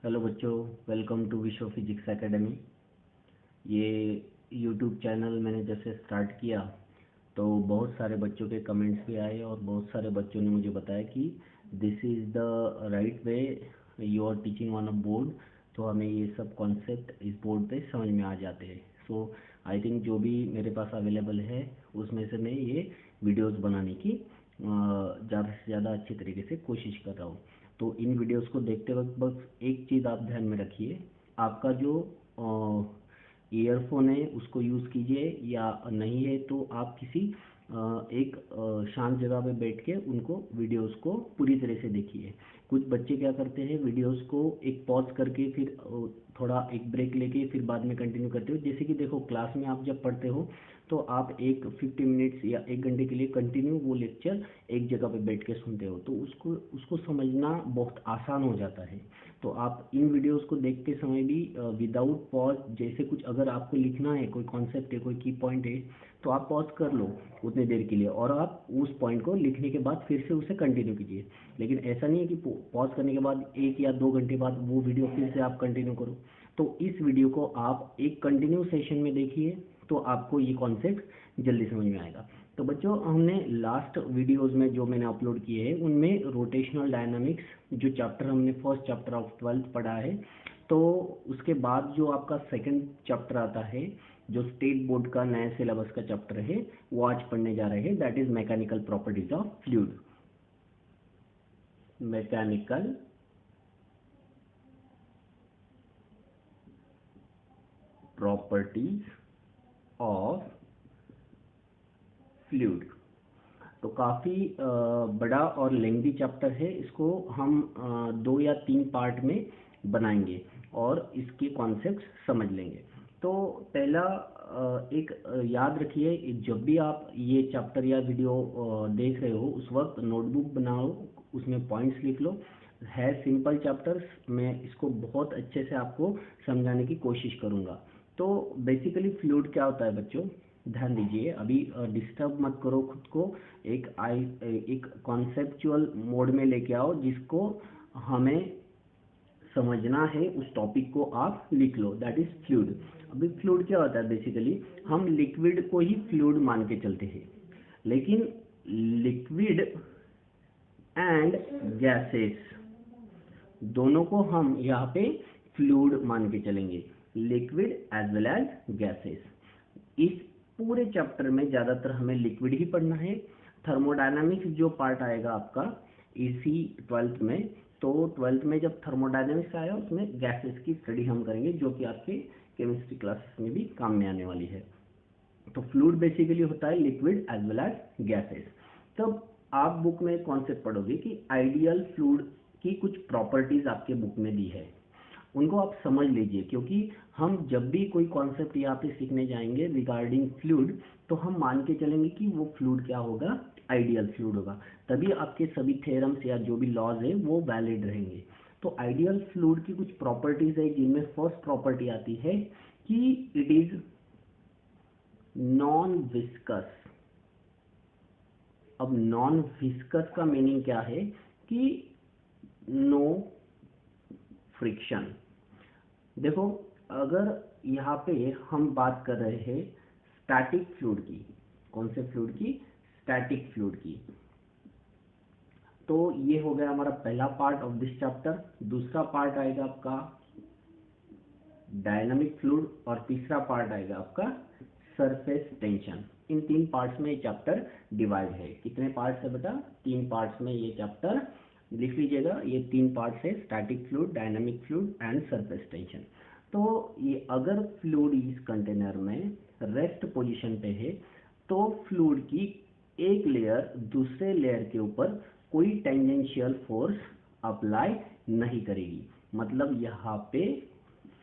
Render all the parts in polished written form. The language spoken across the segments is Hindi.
हेलो बच्चों, वेलकम टू विश्व फिजिक्स एकेडमी। ये यूट्यूब चैनल मैंने जैसे स्टार्ट किया तो बहुत सारे बच्चों के कमेंट्स भी आए और बहुत सारे बच्चों ने मुझे बताया कि this is the right way you are teaching on a board. तो हमें ये सब कॉन्सेप्ट इस बोर्ड पे समझ में आ जाते हैं। सो आई थिंक जो भी मेरे पास अवेलेबल है उसमें से मैं ये वीडियोस बनाने की ज़्यादा से ज़्यादा अच्छी तरीके से कोशिश कर रहा हूँ। तो इन वीडियोस को देखते वक्त बस एक चीज़ आप ध्यान में रखिए, आपका जो ईयरफोन है उसको यूज़ कीजिए, या नहीं है तो आप किसी एक शांत जगह पे बैठ के उनको वीडियोस को पूरी तरह से देखिए। कुछ बच्चे क्या करते हैं, वीडियोस को एक पॉज करके फिर थोड़ा एक ब्रेक लेके फिर बाद में कंटिन्यू करते हो। जैसे कि देखो, क्लास में आप जब पढ़ते हो तो आप एक 50 मिनट्स या 1 घंटे के लिए कंटिन्यू वो लेक्चर एक जगह पे बैठ के सुनते हो, तो उसको उसको समझना बहुत आसान हो जाता है। तो आप इन वीडियोस को देखते समय भी विदाउट पॉज, जैसे कुछ अगर आपको लिखना है, कोई कॉन्सेप्ट है, कोई की पॉइंट है, तो आप पॉज कर लो उतनी देर के लिए और आप उस पॉइंट को लिखने के बाद फिर से उसे कंटिन्यू कीजिए। लेकिन ऐसा नहीं है कि पॉज करने के बाद 1 या 2 घंटे बाद वो वीडियो फिर से आप कंटिन्यू करो। तो इस वीडियो को आप एक कंटिन्यू सेशन में देखिए तो आपको ये कॉन्सेप्ट जल्दी समझ में आएगा। तो बच्चों, हमने लास्ट वीडियोस में जो मैंने अपलोड किए हैं उनमें रोटेशनल डायनामिक्स जो चैप्टर हमने फर्स्ट चैप्टर ऑफ 12th पढ़ा है, तो उसके बाद जो आपका सेकंड चैप्टर आता है जो स्टेट बोर्ड का नया सिलेबस का चैप्टर है वो आज पढ़ने जा रहे हैं। That is mechanical properties of fluid. Mechanical properties of fluid. तो काफ़ी बड़ा और लेंथी चैप्टर है। इसको हम 2 या 3 पार्ट में बनाएंगे और इसके कॉन्सेप्ट समझ लेंगे। तो पहला याद रखिए, जब भी आप ये चैप्टर या वीडियो देख रहे हो उस वक्त नोटबुक बनाओ, उसमें पॉइंट्स लिख लो। है सिंपल चैप्टर्स, मैं इसको बहुत अच्छे से आपको समझाने की कोशिश करूँगा। तो बेसिकली फ्लूइड क्या होता है बच्चों, ध्यान दीजिए। अभी डिस्टर्ब मत करो खुद को। एक कॉन्सेप्चुअल मोड में लेके आओ जिसको हमें समझना है, उस टॉपिक को आप लिख लो। That is fluid. अभी फ्लूइड क्या होता है, बेसिकली हम लिक्विड को ही फ्लूइड मान के चलते हैं, लेकिन लिक्विड एंड गैसेस दोनों को हम यहाँ पे फ्लूइड मान के चलेंगे, liquid as well as gases. इस पूरे चैप्टर में ज़्यादातर हमें लिक्विड ही पढ़ना है। थर्मोडायनामिक्स जो पार्ट आएगा आपका इसी 12th में, तो 12th में जब थर्मोडायनामिक्स आया उसमें गैसेस की स्टडी हम करेंगे, जो कि आपके केमिस्ट्री क्लासेस में भी काम में आने वाली है। तो फ्लूइड बेसिकली होता है liquid as well as gases. तब आप बुक में कॉन्सेप्ट पढ़ोगे कि आइडियल फ्लूइड की कुछ प्रॉपर्टीज आपके बुक में दी है, उनको आप समझ लीजिए। क्योंकि हम जब भी कोई कॉन्सेप्ट यहाँ पे सीखने जाएंगे रिगार्डिंग फ्लूइड, तो हम मान के चलेंगे कि वो फ्लूइड क्या होगा, आइडियल फ्लूइड होगा। तभी आपके सभी थ्योरम्स या जो भी लॉज है वो वैलिड रहेंगे। तो आइडियल फ्लूइड की कुछ प्रॉपर्टीज है, जिनमें फर्स्ट प्रॉपर्टी आती है कि इट इज नॉन विस्कस। अब नॉन विस्कस का मीनिंग क्या है कि नो फ्रिक्शन। देखो, अगर यहाँ पे हम बात कर रहे हैं स्टैटिक फ्लूइड की, कौन से फ्लूइड की, स्टैटिक फ्लूइड की, तो ये हो गया हमारा पहला पार्ट ऑफ दिस चैप्टर। दूसरा पार्ट आएगा आपका डायनामिक फ्लूइड और तीसरा पार्ट आएगा आपका सरफेस टेंशन। इन 3 पार्ट्स में ये चैप्टर डिवाइड है। कितने पार्ट्स है बेटा, 3 पार्ट्स में ये चैप्टर, लिख लीजिएगा। ये 3 पार्ट्स है, static fluid, dynamic fluid and surface tension. तो ये अगर फ्लूइड इस कंटेनर में रेस्ट पोजीशन पे है तो फ्लूइड की एक लेयर दूसरे लेयर के ऊपर कोई टेंजेंशियल फोर्स अप्लाई नहीं करेगी, मतलब यहाँ पे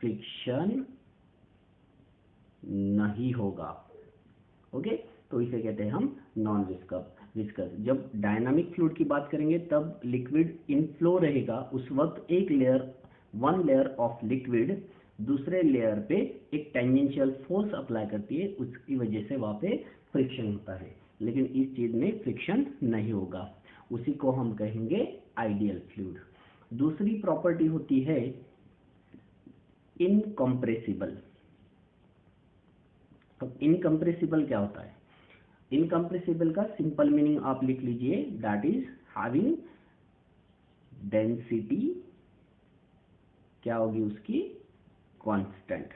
फ्रिक्शन नहीं होगा। ओके, तो इसे कहते हैं हम नॉन विस्कस। जब डायनामिक फ्लूइड की बात करेंगे तब लिक्विड इन फ्लो रहेगा, उस वक्त वन लेयर ऑफ लिक्विड दूसरे लेयर पे एक टेंजेंशियल फोर्स अप्लाई करती है, उसकी वजह से वहाँ पे फ्रिक्शन होता है। लेकिन इस चीज में फ्रिक्शन नहीं होगा, उसी को हम कहेंगे आइडियल फ्लूइड। दूसरी प्रॉपर्टी होती है इनकम्प्रेसिबल। अब इनकम्प्रेसिबल क्या होता है? इनकम्प्रेसिबल का सिंपल मीनिंग आप लिख लीजिए, दैट इज हैविंग डेंसिटी, क्या होगी उसकी? कांस्टेंट।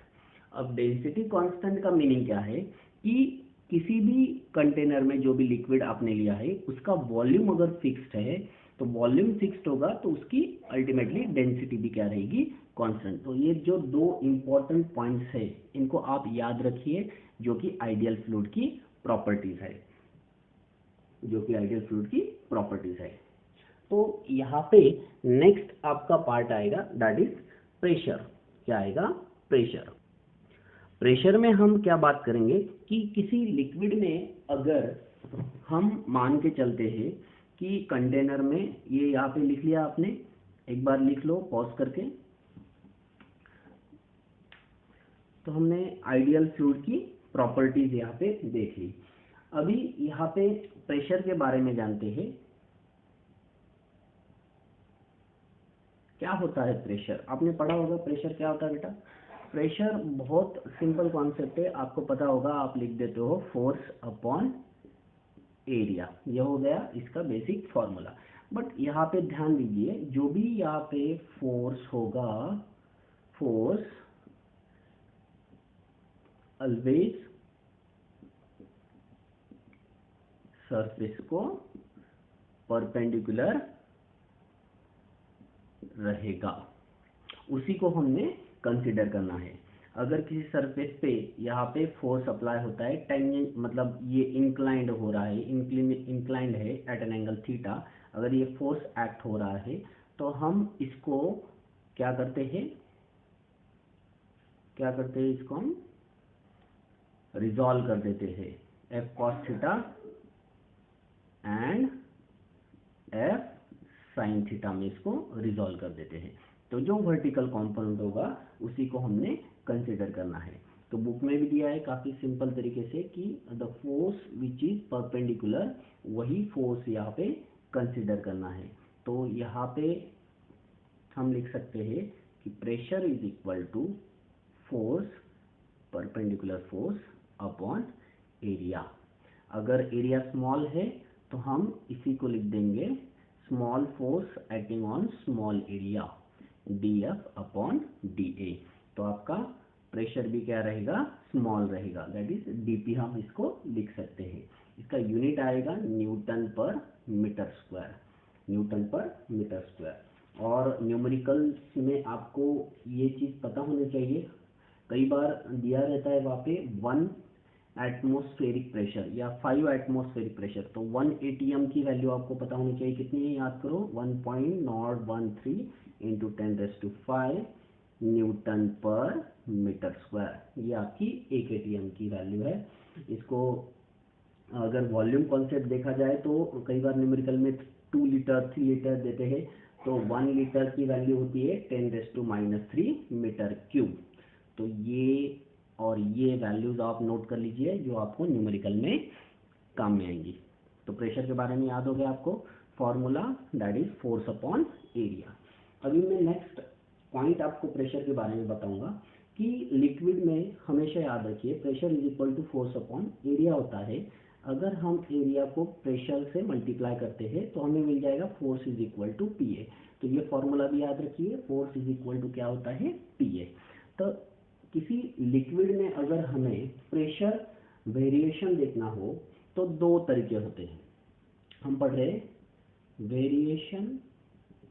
अब डेंसिटी कांस्टेंट का मीनिंग क्या है कि किसी भी कंटेनर में जो भी लिक्विड आपने लिया है उसका वॉल्यूम अगर फिक्स्ड है, तो वॉल्यूम फिक्स्ड होगा तो उसकी अल्टीमेटली डेंसिटी भी क्या रहेगी? कांस्टेंट। तो ये जो दो इंपॉर्टेंट पॉइंट्स है इनको आप याद रखिए, जो कि आइडियल फ्लूइड की प्रॉपर्टीज है, जो कि आइडियल फ्लूइड की प्रॉपर्टीज है। तो यहाँ पे नेक्स्ट आपका पार्ट आएगा, दैट इज प्रेशर। क्या आएगा? प्रेशर। प्रेशर में हम क्या बात करेंगे कि किसी लिक्विड में अगर हम मान के चलते हैं कि कंटेनर में, ये यहाँ पे लिख लिया आपने, एक बार लिख लो पॉज करके। तो हमने आइडियल फ्लूइड की प्रॉपर्टीज यहाँ पे देख ली। अभी यहाँ पे प्रेशर के बारे में जानते हैं। क्या होता है प्रेशर? आपने पढ़ा होगा प्रेशर क्या होता है बेटा। प्रेशर बहुत सिंपल कॉन्सेप्ट है, आपको पता होगा, आप लिख देते हो फोर्स अपॉन एरिया। यह हो गया इसका बेसिक फॉर्मूला। बट यहाँ पे ध्यान दीजिए, जो भी यहाँ पे फोर्स होगा, फोर्स ऑलवेज सरफेस को परपेंडिकुलर रहेगा, उसी को हमने कंसीडर करना है। अगर किसी सरफेस पे यहाँ पे फोर्स अप्लाई होता है, टेंजेंट मतलब ये इंक्लाइंड हो रहा है, इंक्लाइंड है एट एन एंगल थीटा, अगर ये फोर्स एक्ट हो रहा है तो हम इसको क्या करते हैं, इसको हम रिजॉल्व कर देते हैं, F cos theta and F sine theta में इसको रिजॉल्व कर देते हैं। तो जो वर्टिकल कंपोनेंट होगा उसी को हमने कंसीडर करना है। तो बुक में भी दिया है काफी सिंपल तरीके से कि the force which is perpendicular, वही फोर्स यहाँ पे कंसीडर करना है। तो यहाँ पे हम लिख सकते हैं कि pressure is equal to force, perpendicular force upon area. अगर एरिया स्मॉल है तो हम इसी को लिख देंगे small force acting on small area, dF upon dA। तो आपका प्रेशर भी क्या रहेगा? स्मॉल रहेगा, दैट इज dP हम इसको लिख सकते हैं। इसका यूनिट आएगा न्यूटन पर मीटर स्क्वायर, न्यूटन पर मीटर स्क्वायर। और न्यूमेरिकल्स में आपको ये चीज़ पता होनी चाहिए, कई बार दिया रहता है वहाँ पे 1 एटमॉस्फेरिक प्रेशर या 5 एटमॉस्फेरिक प्रेशर, तो 1 एटीएम की वैल्यू आपको पता होनी चाहिए। कितनी है याद करो, 1.013 इंटू 10⁵ न्यूटन पर मीटर स्क्वायर, ये आपकी 1 एटीएम की वैल्यू है। इसको अगर वॉल्यूम कॉन्सेप्ट देखा जाए तो कई बार न्यूमेरिकल में 2 लीटर 3 लीटर देते हैं, तो 1 लीटर की वैल्यू होती है 10⁻³ मीटर क्यूब। तो ये और ये वैल्यूज आप नोट कर लीजिए जो आपको न्यूमेरिकल में काम में आएंगी। तो प्रेशर के बारे में याद हो गया आपको formula, that is force upon area. अभी मैं नेक्स्ट पॉइंट आपको प्रेशर के बारे में बताऊंगा कि लिक्विड में हमेशा याद रखिए pressure is equal to force upon area होता है। अगर हम एरिया को प्रेशर से मल्टीप्लाई करते हैं तो हमें मिल जाएगा force is equal to PA। तो ये फॉर्मूला भी याद रखिए, फोर्स इज इक्वल टू क्या होता है? PA। तो किसी लिक्विड में अगर हमें प्रेशर वेरिएशन देखना हो तो दो तरीके होते हैं। हम पढ़ रहे वेरिएशन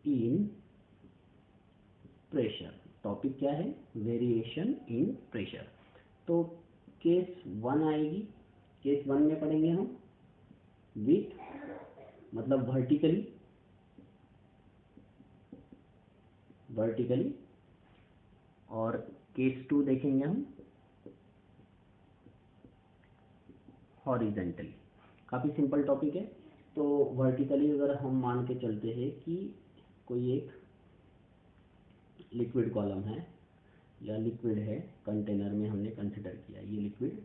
इन प्रेशर, टॉपिक क्या है? Variation in pressure. तो केस 1 आएगी, केस 1 में पढ़ेंगे हम विथ मतलब वर्टिकली, और केस 2 देखेंगे हम हॉरिजेंटली। काफ़ी सिंपल टॉपिक है। तो वर्टिकली अगर हम मान के चलते हैं कि कोई एक लिक्विड कॉलम है या लिक्विड है, कंटेनर में हमने कंसिडर किया ये लिक्विड,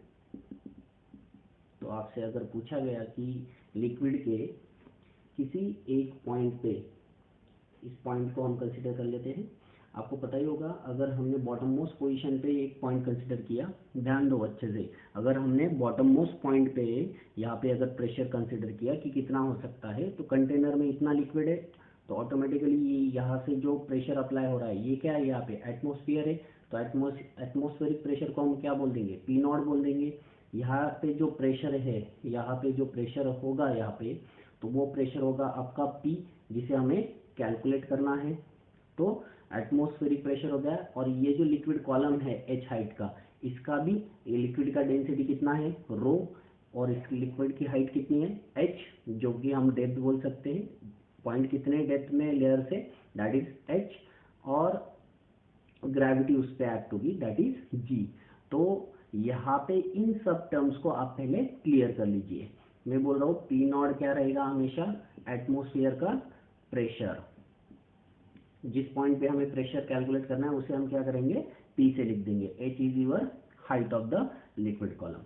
तो आपसे अगर पूछा गया कि लिक्विड के किसी एक पॉइंट पे, इस पॉइंट को हम कंसिडर कर लेते हैं, आपको पता ही होगा, अगर हमने बॉटम मोस्ट पोजीशन पे एक पॉइंट कंसिडर किया, ध्यान दो अच्छे से, अगर हमने बॉटम मोस्ट पॉइंट पे यहाँ पे अगर प्रेशर कंसिडर किया कि कितना हो सकता है, तो कंटेनर में इतना लिक्विड है, तो ऑटोमेटिकली यहाँ से जो प्रेशर अप्लाई हो रहा है ये क्या है, यहाँ पे एटमोस्फियर है, तो एटमोस्फेरिक प्रेशर को हम क्या बोल देंगे, पी नॉट बोल देंगे। यहाँ पे जो प्रेशर है, यहाँ पे जो प्रेशर होगा यहाँ पे, तो वो प्रेशर होगा आपका पी, जिसे हमें कैलकुलेट करना है। तो एटमॉस्फेरिक प्रेशर हो गया, और ये जो लिक्विड कॉलम है एच हाइट का, इसका भी, ये लिक्विड का डेंसिटी कितना है, रो, और इस लिक्विड की हाइट कितनी है, एच, जो कि हम डेप्थ बोल सकते हैं, पॉइंट कितने डेप्थ में लेयर से, दैट इज एच, और ग्रेविटी उस पर एक्ट होगी, दैट इज जी। तो यहाँ पे इन सब टर्म्स को आप पहले क्लियर कर लीजिए। मैं बोल रहा हूँ पी नॉट क्या रहेगा, हमेशा एटमॉस्फेयर का प्रेशर, जिस पॉइंट पे हमें प्रेशर कैलकुलेट करना है उसे हम क्या करेंगे, पी से लिख देंगे, h is your height of the liquid column.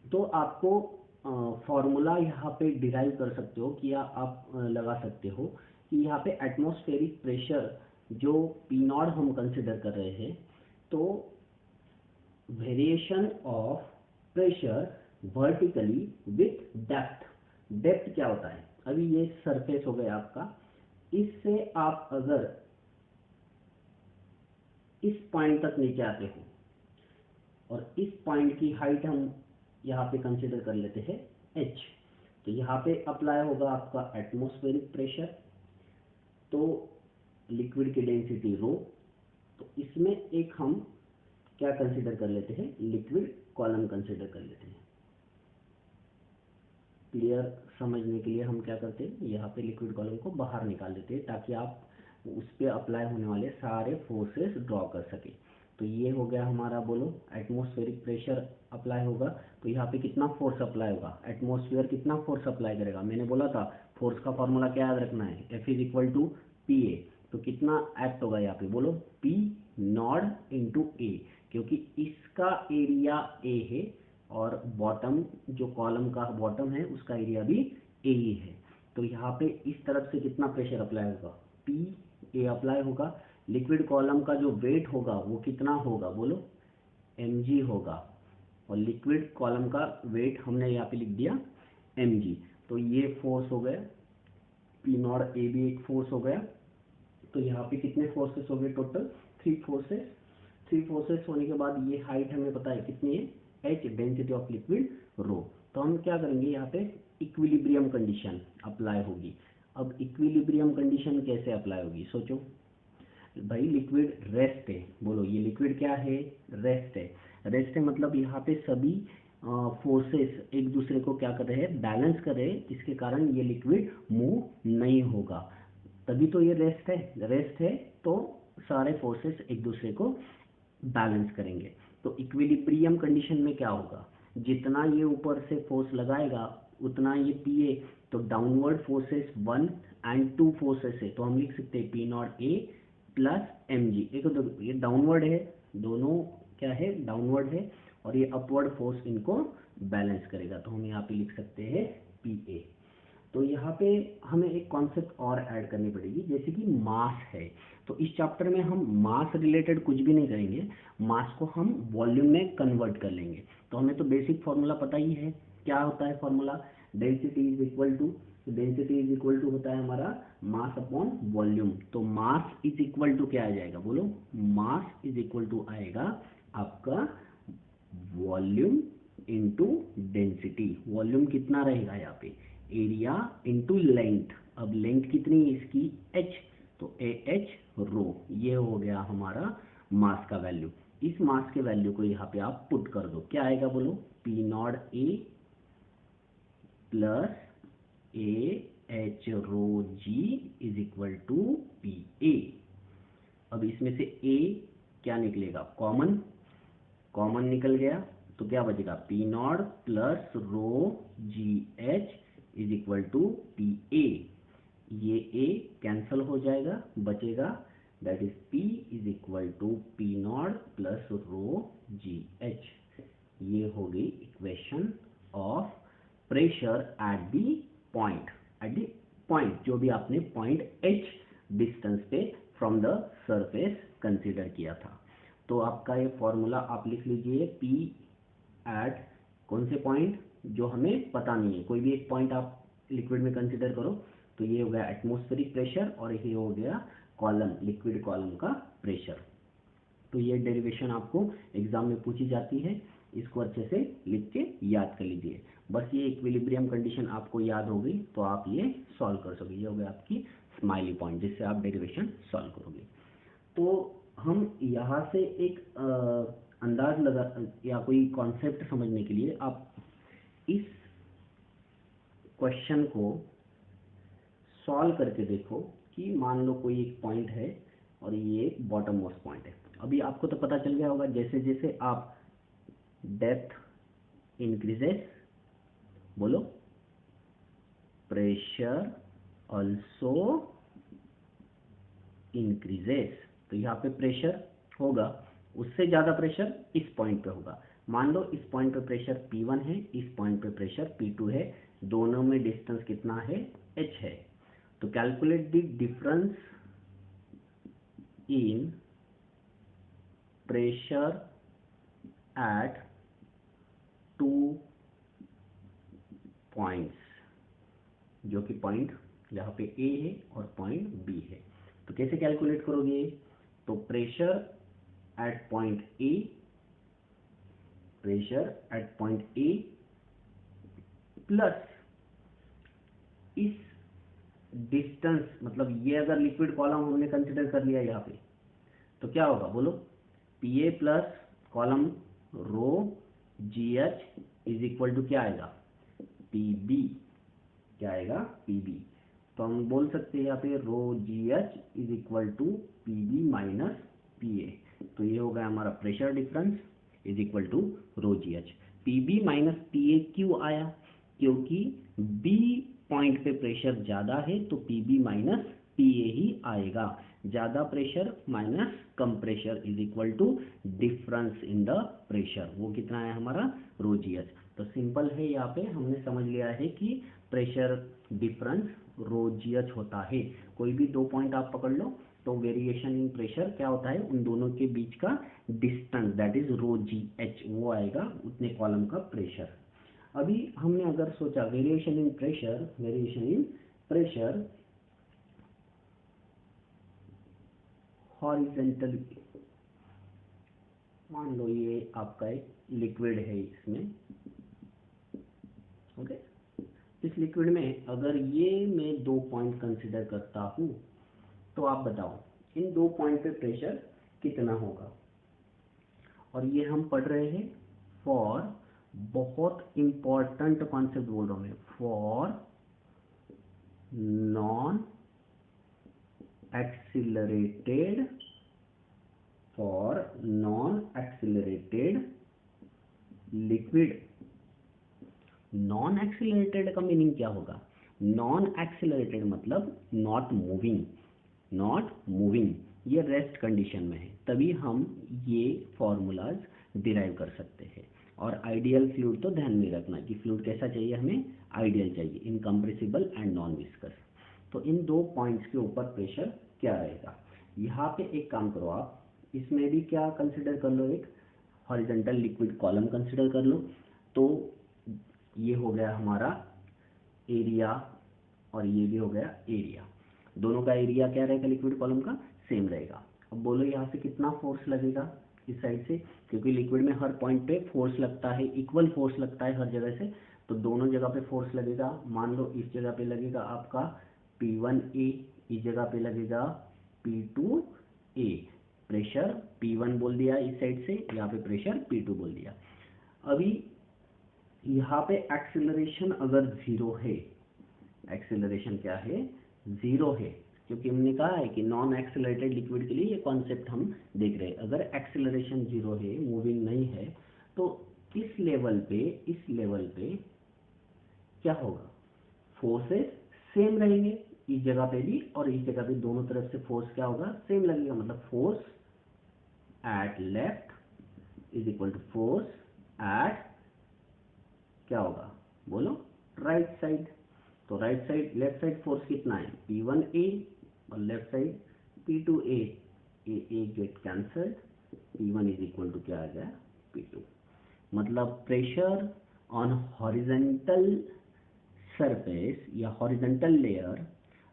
तो आपको फॉर्मूला यहाँ पे डिराइव कर सकते हो कि आप लगा सकते हो कि यहाँ पे एटमॉस्फेरिक प्रेशर जो पी नॉट हम कंसिडर कर रहे हैं, तो variation of pressure vertically with depth. Depth क्या होता है, अभी ये सरफेस हो गया आपका, इससे आप अगर इस पॉइंट तक नीचे आते हो, और इस पॉइंट की हाइट हम यहाँ पे कंसिडर कर लेते हैं h, तो यहाँ पे अप्लाई होगा आपका एटमॉस्फेरिक प्रेशर, तो लिक्विड की डेंसिटी रो, तो इसमें एक हम क्या कंसिडर कर लेते हैं, लिक्विड कॉलम कंसिडर कर लेते हैं। क्लियर समझने के लिए हम क्या करते हैं, यहाँ पे लिक्विड कॉलम को बाहर निकाल देते हैं, ताकि आप उस पर अप्लाई होने वाले सारे फोर्सेस ड्रॉ कर सके। तो ये हो गया हमारा, बोलो, एटमॉस्फेरिक प्रेशर अप्लाई होगा, तो यहाँ पे कितना फोर्स अप्लाई होगा, एटमॉस्फेयर कितना फोर्स अप्लाई करेगा, मैंने बोला था फोर्स का फॉर्मूला क्या याद रखना है, f is equal to p a. तो कितना एक्ट होगा यहाँ पे, बोलो, पी नॉट इंटू ए, क्योंकि इसका एरिया ए है, और बॉटम जो कॉलम का बॉटम है उसका एरिया भी ए ही है। तो यहाँ पे इस तरफ से कितना प्रेशर अप्लाई होगा, पी ए अप्लाई होगा। लिक्विड कॉलम का जो वेट होगा वो कितना होगा, बोलो, mg होगा, और लिक्विड कॉलम का वेट हमने यहाँ पे लिख दिया mg। तो ये फोर्स हो गया, पी नॉट ए भी एक फोर्स हो गया। तो यहाँ पे कितने फोर्सेस हो गए, टोटल 3 फोर्सेस। 3 फोर्सेस होने के बाद ये हाइट हमें पता है कितनी है, h, डेंसिटी ऑफ लिक्विड रो। तो हम क्या करेंगे, यहाँ पे इक्विलिब्रियम कंडीशन अप्लाई होगी। अब इक्विलिब्रियम कंडीशन कैसे अप्लाई होगी, सोचो भाई, लिक्विड रेस्ट है, बोलो, ये लिक्विड क्या है, रेस्ट है। रेस्ट है मतलब यहाँ पे सभी फोर्सेस एक दूसरे को क्या कर रहे हैं, बैलेंस कर रहे हैं, इसके कारण ये लिक्विड मूव नहीं होगा, तभी तो ये रेस्ट है। रेस्ट है तो सारे फोर्सेस एक दूसरे को बैलेंस करेंगे। तो इक्विलिब्रियम कंडीशन में क्या होगा, जितना ये ऊपर से फोर्स लगाएगा उतना ये पीए, तो डाउनवर्ड फोर्सेस 1 एंड 2 फोर्सेस है, तो हम लिख सकते हैं p naught a plus m g. एक तो ये डाउनवर्ड है, दोनों क्या है, डाउनवर्ड है, और ये अपवर्ड फोर्स इनको बैलेंस करेगा, तो हम यहाँ पे लिख सकते हैं पी ए। तो यहाँ पे हमें एक कॉन्सेप्ट और ऐड करनी पड़ेगी, जैसे कि मास है। तो इस चैप्टर में हम मास रिलेटेड कुछ भी नहीं करेंगे, मास को हम वॉल्यूम में कन्वर्ट कर लेंगे। तो हमें तो बेसिक फॉर्मूला पता ही है, क्या होता है formula, density is equal to, density is equal to होता है हमारा मास अपॉन वॉल्यूम। तो मास इज इक्वल टू क्या आ जाएगा, बोलो, मास इज इक्वल टू आएगा आपका वॉल्यूम इंटू डेंसिटी। वॉल्यूम कितना रहेगा यहाँ पे, एरिया इंटू लेंथ। अब लेंथ कितनी है इसकी, h, तो ए एच रो, ये हो गया हमारा मास का वैल्यू। इस मास के वैल्यू को यहाँ पे आप पुट कर दो, क्या आएगा, बोलो, p naught a plus a h rho g is equal to p a. अब इसमें से a क्या निकलेगा, कॉमन, कॉमन निकल गया, तो क्या बचेगा, p naught plus rho g h is equal to p a. ये a कैंसल हो जाएगा, बचेगा, that is p is equal to p naught plus rho g h. ये हो गई equation of pressure at the point, जो भी आपने पॉइंट h डिस्टेंस पे फ्रॉम द सरफेस कंसीडर किया था। तो आपका ये फॉर्मूला आप लिख लीजिए, P एट कौन से पॉइंट जो हमें पता नहीं है, कोई भी एक पॉइंट आप लिक्विड में कंसीडर करो। तो ये हो गया एटमॉस्फेरिक प्रेशर और ये हो गया कॉलम, लिक्विड कॉलम का प्रेशर। तो ये डेरिवेशन आपको एग्जाम में पूछी जाती है, इसको अच्छे से लिख के याद कर लीजिए। बस ये इक्विलिब्रियम कंडीशन आपको याद हो गई तो आप ये सॉल्व कर सकोगे। ये हो गया आपकी स्माइली पॉइंट जिससे आप डेरिवेशन सॉल्व करोगे। तो हम यहाँ से एक अंदाज लगा या कोई कॉन्सेप्ट समझने के लिए आप इस क्वेश्चन को सॉल्व करके देखो कि मान लो कोई एक पॉइंट है और ये एक बॉटम मोस्ट पॉइंट है। अभी आपको तो पता चल गया होगा जैसे जैसे आप डेप्थ इंक्रीजेस, बोलो, प्रेशर ऑल्सो इंक्रीजेस। तो यहाँ पे प्रेशर होगा, उससे ज़्यादा प्रेशर इस पॉइंट पे होगा। मान लो इस पॉइंट पे प्रेशर P1 है, इस पॉइंट पे प्रेशर P2 है, दोनों में डिस्टेंस कितना है, h है। तो calculate the difference in pressure at two points, जो कि पॉइंट यहाँ पे A है और पॉइंट B है। तो कैसे कैलकुलेट करोगे? तो pressure at point A, pressure at point A plus इस डिस्टेंस, मतलब ये अगर लिक्विड कॉलम हमने कंसिडर कर लिया यहाँ पे, तो क्या होगा बोलो? PA plus column rho GH is equal to क्या आएगा? PB। क्या आएगा? PB। तो हम बोल सकते हैं यहाँ पे rho GH is equal to PB minus PA। तो ये हो गया हमारा pressure difference is equal to rho GH। PB minus PA क्यों आया? क्योंकि B पॉइंट पे प्रेशर ज़्यादा है तो PB माइनस PA ही आएगा। ज़्यादा प्रेशर माइनस कम pressure is equal to difference in the pressure. वो कितना है हमारा? रो GH। तो सिंपल है, यहाँ पे हमने समझ लिया है कि प्रेशर डिफरेंस रो GH होता है। कोई भी दो पॉइंट आप पकड़ लो तो वेरिएशन इन प्रेशर क्या होता है? उन दोनों के बीच का distance, that is rho GH, वो आएगा उतने कॉलम का प्रेशर। अभी हमने अगर सोचा variation in pressure, variation in pressure horizontal, मान लो ये आपका एक लिक्विड है, इसमें ओके, इस लिक्विड में अगर ये मैं दो पॉइंट कंसिडर करता हूँ तो आप बताओ इन दो पॉइंट पे प्रेशर कितना होगा? और ये हम पढ़ रहे हैं फॉर, बहुत इंपॉर्टेंट कॉन्सेप्ट बोल रहा हूँ मैं, for non accelerated, for non accelerated liquid. Non accelerated का मीनिंग क्या होगा? नॉन एक्सिलरेटेड मतलब नॉट मूविंग, नॉट मूविंग, ये रेस्ट कंडीशन में है, तभी हम ये फॉर्मूलाज डिराइव कर सकते हैं। और आइडियल फ्लूइड तो ध्यान में रखना कि फ्लूइड कैसा चाहिए हमें? आइडियल चाहिए, इनकम्प्रेसिबल एंड नॉन विस्कस। तो इन दो पॉइंट्स के ऊपर प्रेशर क्या रहेगा? यहाँ पे एक काम करो आप, इसमें भी क्या कंसिडर कर लो, एक हॉरिजॉन्टल लिक्विड कॉलम कंसिडर कर लो। तो ये हो गया हमारा एरिया और ये भी हो गया एरिया। दोनों का एरिया क्या रहेगा? लिक्विड कॉलम का सेम रहेगा। अब बोलो यहाँ से कितना फोर्स लगेगा इस साइड से? क्योंकि लिक्विड में हर पॉइंट पे फोर्स लगता है, इक्वल फोर्स लगता है हर जगह से, तो दोनों जगह पे फोर्स लगेगा। मान लो इस जगह पे लगेगा आपका P1A, इस जगह पे लगेगा P2A। प्रेशर P1 बोल दिया इस साइड से, यहाँ पे प्रेशर P2 बोल दिया। अभी यहाँ पे एक्सेलरेशन अगर जीरो है, एक्सेलरेशन क्या है? जीरो है, क्योंकि हमने कहा है कि नॉन एक्सेलरेटेड लिक्विड के लिए ये कॉन्सेप्ट हम देख रहे हैं। अगर एक्सेलरेशन जीरो है, मूविंग नहीं है, तो इस लेवल पे क्या होगा? फोर्सेस सेम रहेंगे, इस जगह पे भी और इस जगह पे, दोनों तरफ से फोर्स क्या होगा? सेम लगेगा। मतलब force at left is equal to force at क्या होगा? बोलो, राइट साइड। तो right side, left side force कितना है? P1A और left side P2A, a get cancelled, P1 is equal to क्या आ गया, P2। मतलब प्रेशर ऑन हॉरिजेंटल सरफेस या हॉरिजेंटल लेयर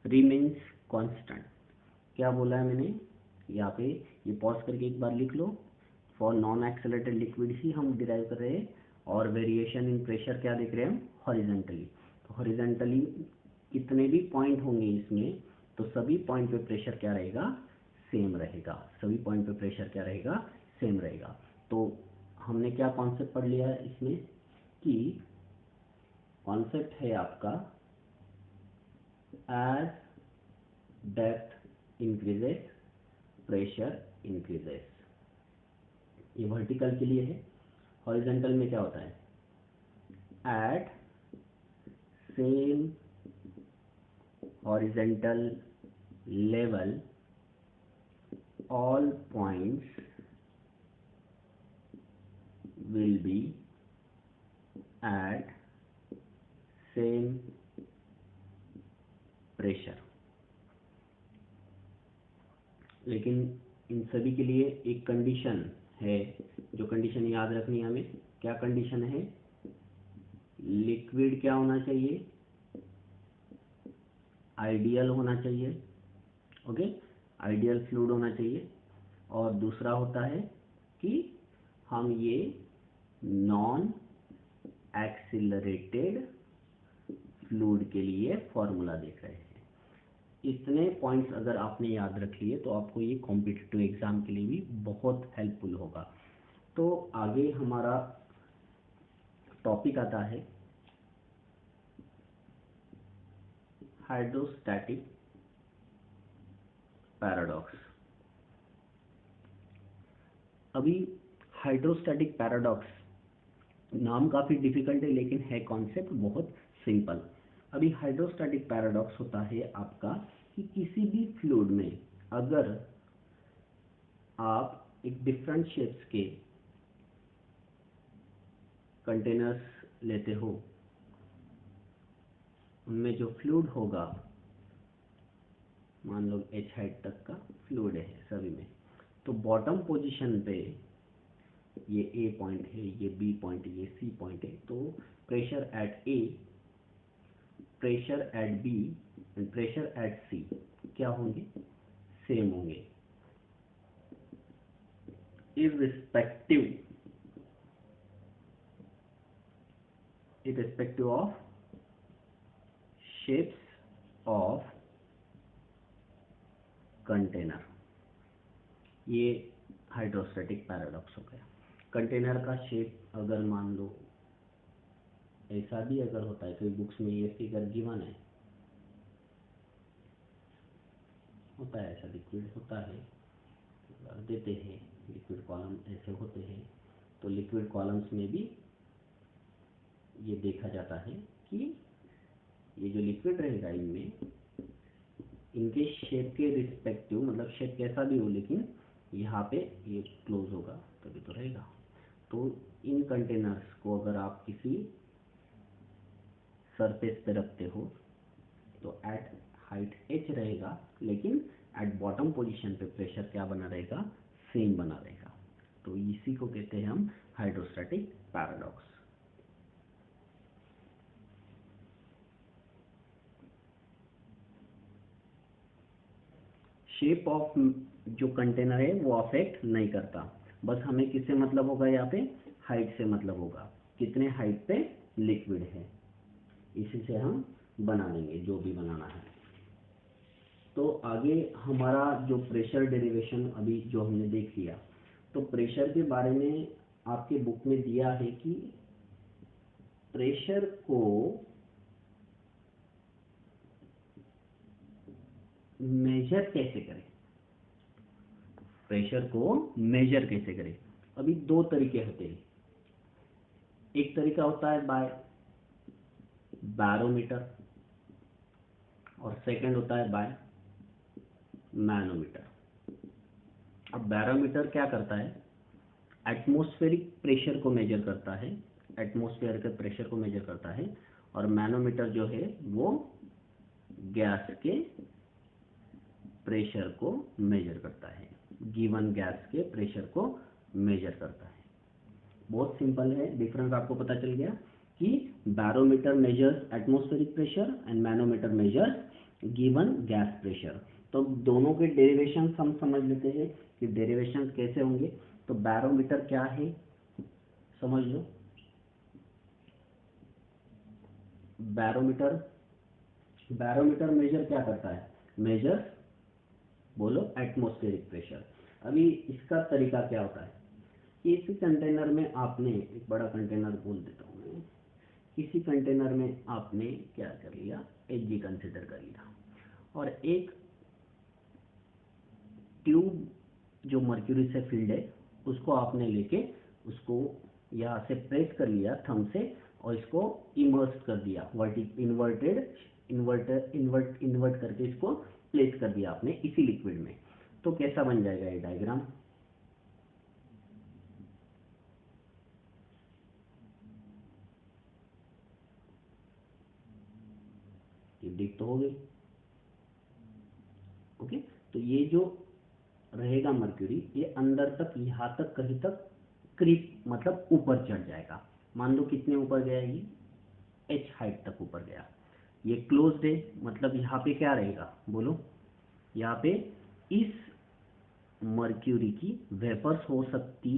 रिमेन्स कांस्टेंट। क्या बोला है मैंने यहाँ पे, ये पॉज करके एक बार लिख लो। फॉर नॉन एक्सेलरेटेड लिक्विड ही हम डिराइव कर रहे हैं, और वेरिएशन इन प्रेशर क्या देख रहे हैं हम, हॉरिजेंटली। तो हॉरिजेंटली कितने भी पॉइंट होंगे इसमें, तो सभी पॉइंट पे प्रेशर क्या रहेगा, सेम रहेगा। सभी पॉइंट पे प्रेशर क्या रहेगा, सेम रहेगा। तो हमने क्या कॉन्सेप्ट पढ़ लिया है इसमें, कि कॉन्सेप्ट है आपका as depth increases pressure increases. ये वर्टिकल के लिए है। हॉरिजेंटल में क्या होता है, at same horizontal level all points will be at same pressure। लेकिन इन सभी के लिए एक कंडीशन है, जो कंडीशन याद रखनी है हमें। क्या कंडीशन है, लिक्विड क्या होना चाहिए, आइडियल होना चाहिए, ओके, आइडियल फ्लूइड होना चाहिए। और दूसरा होता है कि हम ये नॉन एक्सिलरेटेड फ्लूइड के लिए फॉर्मूला देख रहे हैं। इतने पॉइंट्स अगर आपने याद रख लिए तो आपको ये कॉम्पिटिटिव एग्जाम के लिए भी बहुत हेल्पफुल होगा। तो आगे हमारा टॉपिक आता है हाइड्रोस्टैटिक पैराडॉक्स। अभी हाइड्रोस्टैटिक पैराडॉक्स नाम काफ़ी डिफिकल्ट है, लेकिन है कॉन्सेप्ट बहुत सिंपल। अभी हाइड्रोस्टैटिक पैराडॉक्स होता है आपका कि किसी भी फ्लूइड में अगर आप एक डिफरेंट शेप्स के कंटेनर्स लेते हो, उनमें जो फ्लूइड होगा, मान लो h हाइट तक का फ्लूइड है सभी में, तो बॉटम पोजीशन पे ये A पॉइंट है, ये B पॉइंट है, ये C पॉइंट है। तो pressure at A, pressure at B and pressure at C क्या होंगे, सेम होंगे, irrespective of shapes of container. ये हाइड्रोस्टैटिक पैराडॉक्स हो गया। कंटेनर का शेप अगर मान लो ऐसा भी अगर होता है, कोई बुक्स में ये फिगर गिवन है, होता है ऐसा, लिक्विड होता है, देते हैं लिक्विड कॉलम ऐसे होते हैं। तो लिक्विड कॉलम्स में भी ये देखा जाता है कि ये जो लिक्विड रहेगा इनमें, इनके शेप के रिस्पेक्टिव, मतलब शेप कैसा भी हो, लेकिन यहाँ पे ये क्लोज होगा तभी तो रहेगा। तो इन कंटेनर्स को अगर आप किसी सरफेस पे रखते हो तो एट हाइट h रहेगा, लेकिन एट बॉटम पोजीशन पे प्रेशर क्या बना रहेगा, सेम बना रहेगा। तो इसी को कहते हैं हम हाइड्रोस्टैटिक पैराडॉक्स। शेप ऑफ जो कंटेनर है वो अफेक्ट नहीं करता, बस हमें किससे मतलब होगा, यहाँ पे हाइट से मतलब होगा, कितने हाइट पे लिक्विड है, इसी से हम बना लेंगे जो भी बनाना है। तो आगे हमारा जो प्रेशर डेरिवेशन अभी जो हमने देख लिया, तो प्रेशर के बारे में आपके बुक में दिया है कि प्रेशर को मेजर कैसे करें, प्रेशर को मेजर कैसे करें। अभी दो तरीके होते हैं, एक तरीका होता है बाय बैरोमीटर और सेकंड होता है बाय मैनोमीटर। अब बैरोमीटर क्या करता है, एटमॉस्फेरिक प्रेशर को मेजर करता है, एटमॉस्फेयर के प्रेशर को मेजर करता है, और मैनोमीटर जो है वो गैस के प्रेशर को मेजर करता है, गिवन गैस के प्रेशर को मेजर करता है। बहुत सिंपल है, डिफरेंस आपको पता चल गया कि barometer measures atmospheric pressure and manometer measures given gas pressure. तो दोनों के डेरिवेशंस हम समझ लेते हैं कि डेरिवेशंस कैसे होंगे। तो बैरोमीटर क्या है समझ लो। बैरोमीटर मेजर क्या करता है, मेजर बोलो एटमॉस्फेरिक प्रेशर। अभी इसका तरीका क्या होता है कि इसी कंटेनर में आपने एक बड़ा कंटेनर बोल देता हूँ मैं, किसी कंटेनर में आपने क्या कर लिया, Hg कंसिडर कर लिया और एक ट्यूब जो मर्क्यूरी से फिल्ड है उसको आपने लेके उसको यहाँ से प्रेस कर लिया थंब से और इसको इमर्स कर दिया, इन्वर्ट करके इसको प्लेस कर दिया आपने इसी लिक्विड में। तो कैसा बन जाएगा ये डायग्राम, ये डिप तो हो गई। ओके, तो ये जो रहेगा मर्क्यूरी ये अंदर तक यहाँ तक कहीं तक क्रीप मतलब ऊपर चढ़ जाएगा। मान लो कितने ऊपर गया, ये h हाइट तक ऊपर गया। ये क्लोज्ड है मतलब यहाँ पे क्या रहेगा बोलो, यहाँ पे इस मर्क्यूरी की वेपर्स हो सकती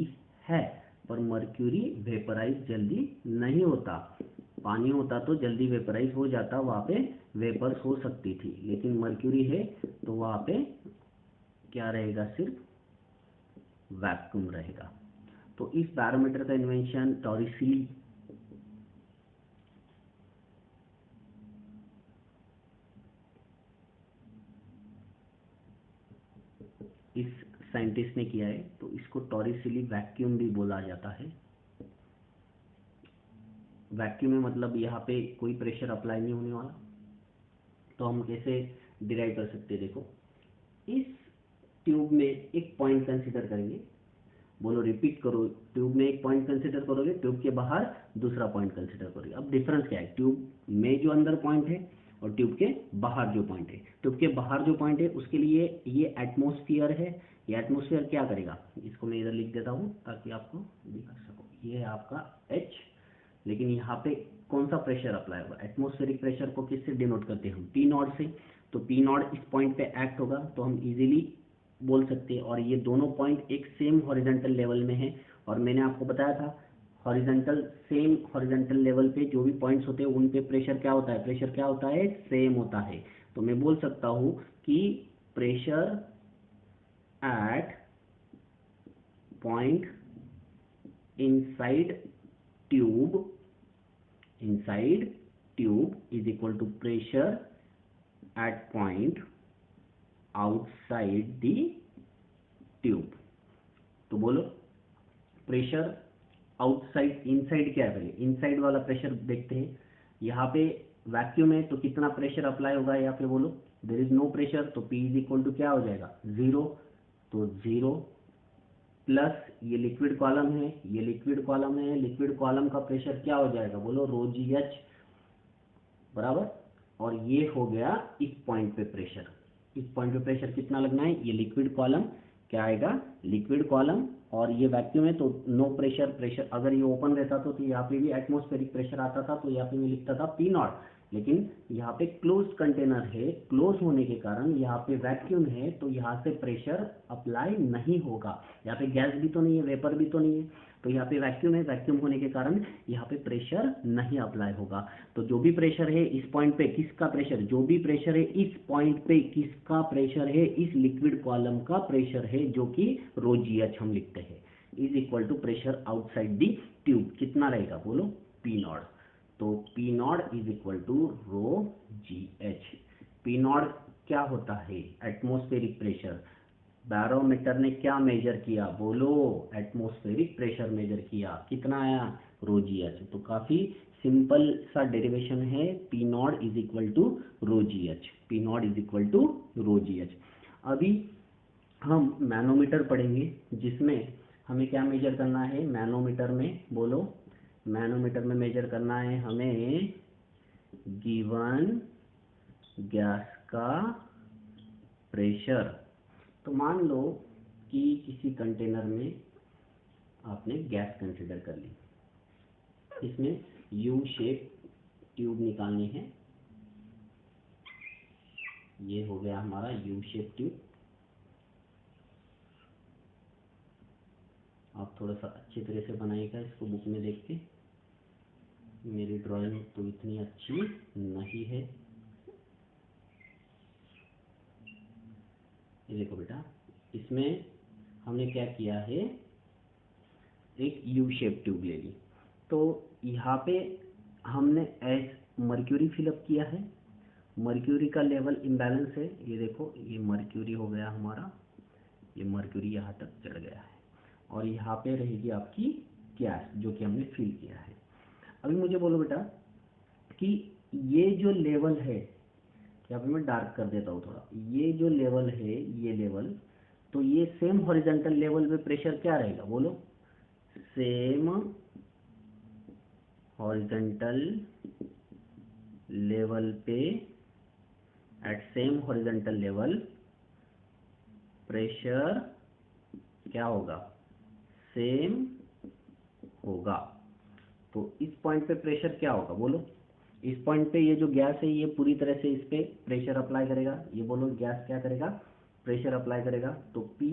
है पर मर्क्यूरी वेपराइज जल्दी नहीं होता। पानी होता तो जल्दी वेपराइज हो जाता, वहाँ पे वेपर्स हो सकती थी, लेकिन मर्क्यूरी है तो वहाँ पे क्या रहेगा, सिर्फ वैक्यूम रहेगा। तो इस बैरोमीटर का इन्वेंशन टॉरिसिली इस साइंटिस्ट ने किया है, तो इसको टॉरिसिली वैक्यूम भी बोला जाता है। वैक्यूम में मतलब यहाँ पे कोई प्रेशर अप्लाई नहीं होने वाला। तो हम कैसे डिराइव कर सकते हैं, देखो इस ट्यूब में एक पॉइंट कंसीडर करेंगे, बोलो रिपीट करो, ट्यूब में एक पॉइंट कंसीडर करोगे, ट्यूब के बाहर दूसरा पॉइंट कंसीडर करोगे। अब डिफरेंस क्या है, ट्यूब में जो अंदर पॉइंट है और ट्यूब के बाहर जो पॉइंट है। ट्यूब के बाहर जो पॉइंट है उसके लिए ये एटमॉस्फेयर है। ये एटमॉस्फेयर क्या करेगा, इसको मैं इधर लिख देता हूँ ताकि आपको दिखा सको, ये है आपका H। लेकिन यहाँ पे कौन सा प्रेशर अप्लाई होगा, एटमॉस्फेरिक प्रेशर को किससे डिनोट करते हैं हम, पी नॉट से। तो पी नॉट इस पॉइंट पे एक्ट होगा तो हम इजीली बोल सकते हैं। और ये दोनों पॉइंट एक सेम हॉरिजॉन्टल लेवल में है और मैंने आपको बताया था हॉरिजॉन्टल सेम हॉरिजॉन्टल लेवल पे जो भी पॉइंट्स होते हैं उन पे प्रेशर क्या होता है, प्रेशर क्या होता है, सेम होता है। तो मैं बोल सकता हूँ कि pressure at point inside tube is equal to pressure at point outside the tube। तो बोलो प्रेशर आउटसाइड, इनसाइड क्या है, पहले इनसाइड वाला प्रेशर देखते हैं। यहाँ पे वैक्यूम है तो कितना प्रेशर अप्लाई होगा यहाँ पे, बोलो देयर इज नो प्रेशर तो P इज इक्वल टू क्या हो जाएगा, 0। तो 0 प्लस ये लिक्विड कॉलम है, ये लिक्विड कॉलम है, लिक्विड कॉलम का प्रेशर क्या हो जाएगा, बोलो ρgh बराबर। और ये हो गया इस पॉइंट पे प्रेशर, इस पॉइंट पे प्रेशर कितना लगना है, ये लिक्विड कॉलम क्या आएगा, लिक्विड कॉलम। और ये वैक्यूम है तो नो प्रेशर, प्रेशर अगर ये ओपन रहता तो यहाँ पे भी एटमॉस्फेरिक प्रेशर आता था, तो यहाँ पे मैं लिखता था पी नॉट। लेकिन यहाँ पे क्लोज कंटेनर है, क्लोज होने के कारण यहाँ पे वैक्यूम है तो यहाँ से प्रेशर अप्लाई नहीं होगा। यहाँ पे गैस भी तो नहीं है, वेपर भी तो नहीं है, तो यहाँ पे वैक्यूम है, वैक्यूम होने के कारण यहाँ पे प्रेशर नहीं अप्लाई होगा। तो जो भी प्रेशर है इस पॉइंट पे, किसका प्रेशर, जो भी प्रेशर है इस पॉइंट पे किसका प्रेशर है, इस लिक्विड कॉलम का प्रेशर है, जो कि ρgh हम लिखते हैं, is equal to pressure outside the tube कितना रहेगा, बोलो पी नॉट। तो p naught is equal to ρgh। P naught क्या होता है, एटमॉस्फेरिक प्रेशर। बैरोमीटर ने क्या मेजर किया, बोलो एटमॉस्फेरिक प्रेशर मेजर किया, कितना आया, ρgh। तो काफी सिंपल सा डेरिवेशन है, p naught is equal to ρgh, p naught is equal to ρgh। अभी हम मैनोमीटर पढ़ेंगे जिसमें हमें क्या मेजर करना है, मैनोमीटर में बोलो, मैनोमीटर में मेजर करना है हमें, गिवन गैस का प्रेशर। तो मान लो कि किसी कंटेनर में आपने गैस कंसीडर कर ली, इसमें यू शेप ट्यूब निकालनी है। ये हो गया हमारा यू शेप ट्यूब। आप थोड़ा सा अच्छी तरह से बनाइएगा इसको बुक में देख के, मेरी ड्राइंग तो इतनी अच्छी नहीं है। ये देखो बेटा, इसमें हमने क्या किया है, एक यू शेप ट्यूब ले ली। तो यहाँ पे हमने मर्क्यूरी फिलअप किया है। मर्क्यूरी का लेवल इम्बैलेंस है, ये देखो ये मर्क्यूरी हो गया हमारा, ये मर्क्यूरी यहाँ तक चढ़ गया है और यहाँ पे रहेगी आपकी गैस जो कि हमने फिल किया है। अभी मुझे बोलो बेटा कि ये जो लेवल है, यहाँ पे मैं डार्क कर देता हूँ थोड़ा, ये जो लेवल है, ये लेवल, तो ये सेम हॉरिजॉन्टल लेवल पे प्रेशर क्या रहेगा बोलो, सेम हॉरिजॉन्टल लेवल पे, at same horizontal level pressure क्या होगा, सेम होगा। तो इस पॉइंट पे प्रेशर क्या होगा बोलो, इस पॉइंट पे ये जो गैस है ये पूरी तरह से इस पे प्रेशर अप्लाई करेगा, ये बोलो गैस क्या करेगा, प्रेशर अप्लाई करेगा। तो P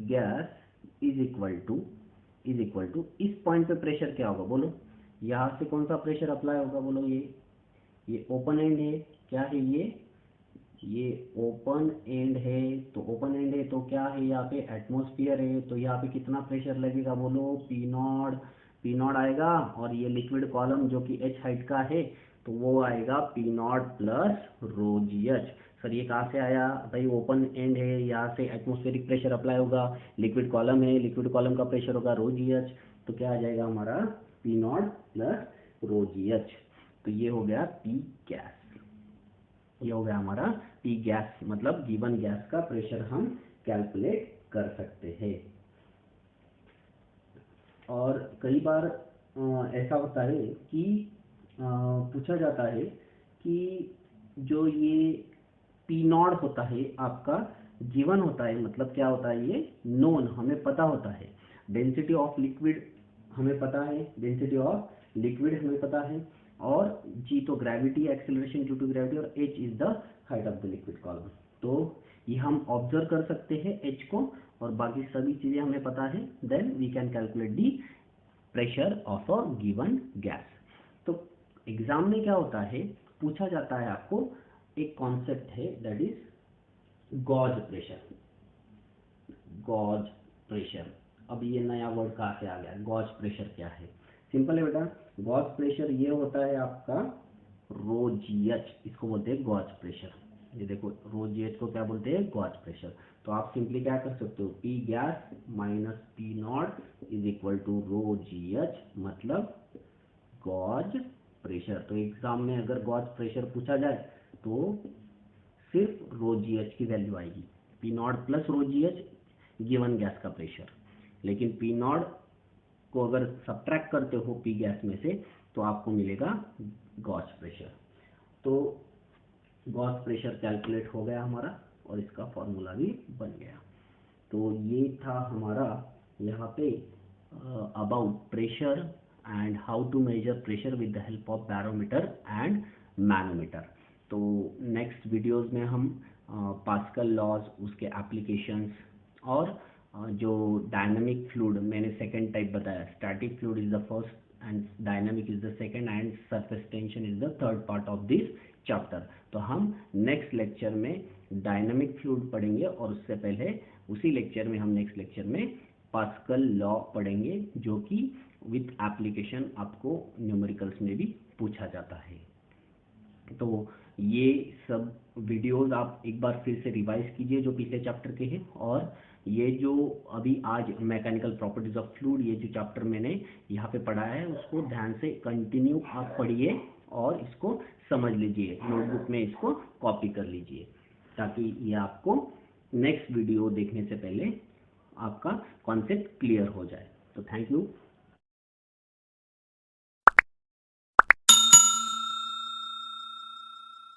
gas is equal to इस पॉइंट पे प्रेशर क्या होगा बोलो, यहाँ से कौन सा प्रेशर अप्लाई होगा बोलो, ये ओपन एंड है, क्या है ये ओपन एंड है। तो ओपन एंड है तो क्या है, यहाँ पे एटमॉस्फेयर है, तो यहाँ पे कितना प्रेशर लगेगा बोलो, पी नॉट आएगा। और ये लिक्विड कॉलम जो कि h हाइट का है तो वो आएगा P naught plus rho g H. Sir ये कहाँ से आया भाई, ओपन एंड है, यहाँ से एटमॉस्फेरिक प्रेशर अप्लाई होगा, लिक्विड कॉलम है, लिक्विड कॉलम का प्रेशर होगा रो जी एच, तो क्या आ जाएगा हमारा P naught plus rho g H. तो ये हो गया पी गैस, ये हो गया हमारा पी गैस, मतलब गिवन गैस का प्रेशर हम कैलकुलेट कर सकते हैं। और कई बार ऐसा होता है कि पूछा जाता है कि जो ये पी नॉट होता है आपका गिवन होता है, मतलब क्या होता है, ये नोन हमें पता होता है, डेंसिटी ऑफ लिक्विड हमें पता है, डेंसिटी ऑफ लिक्विड हमें पता है, और जी तो gravity, acceleration due to gravity, और h is the height of the liquid column. तो ये हम ऑब्जर्व कर सकते हैं एच को, और बाकी सभी चीजें हमें पता है, then we can calculate the pressure of a given gas. तो एग्जाम में क्या होता है, पूछा जाता है आपको एक कॉन्सेप्ट है, that is gauge pressure. Gauge pressure, अब ये नया वर्ड कहाँ से आ गया, गॉज प्रेशर क्या है, सिंपल है बेटा, गॉज प्रेशर ये होता है आपका रो जी एच, इसको बोलते हैं गॉज प्रेशर। ये देखो रो जी एच को क्या बोलते हैं, गॉज प्रेशर। तो आप सिंपली क्या कर सकते हो, p gas minus p naught is equal to rho g h, मतलब गॉज प्रेशर। तो एग्जाम में अगर गॉज प्रेशर पूछा जाए तो सिर्फ रो जी एच की वैल्यू आएगी, p naught plus rho g h given gas का प्रेशर। लेकिन पी नॉट को अगर सब्ट्रैक्ट करते हो पी गैस में से तो आपको मिलेगा गॉज प्रेशर। तो गॉज प्रेशर कैलकुलेट हो गया हमारा और इसका फॉर्मूला भी बन गया। तो ये था हमारा यहाँ पे about pressure and how to measure pressure with the help of barometer and manometer. तो नेक्स्ट वीडियोस में हम पास्कल लॉज, उसके एप्लीकेशंस, और जो डायनामिक फ्लूइड मैंने सेकंड टाइप बताया, static fluid is the first and dynamic is the second and surface tension is the third part of this chapter. तो हम नेक्स्ट लेक्चर में डायनामिक फ्लूइड पढ़ेंगे, और उससे पहले उसी लेक्चर में हम नेक्स्ट लेक्चर में पास्कल लॉ पढ़ेंगे, जो कि विथ एप्लीकेशन आपको न्यूमेरिकल्स में भी पूछा जाता है। तो ये सब वीडियोस आप एक बार फिर से रिवाइज कीजिए जो पिछले चैप्टर के हैं, और ये जो अभी आज मैकेनिकल प्रॉपर्टीज ऑफ फ्लूइड ये जो चैप्टर मैंने यहाँ पे पढ़ाया है उसको ध्यान से कंटिन्यू आप पढ़िए और इसको समझ लीजिए, नोटबुक में इसको कॉपी कर लीजिए, ताकि ये आपको नेक्स्ट वीडियो देखने से पहले आपका कॉन्सेप्ट क्लियर हो जाए। तो थैंक यू।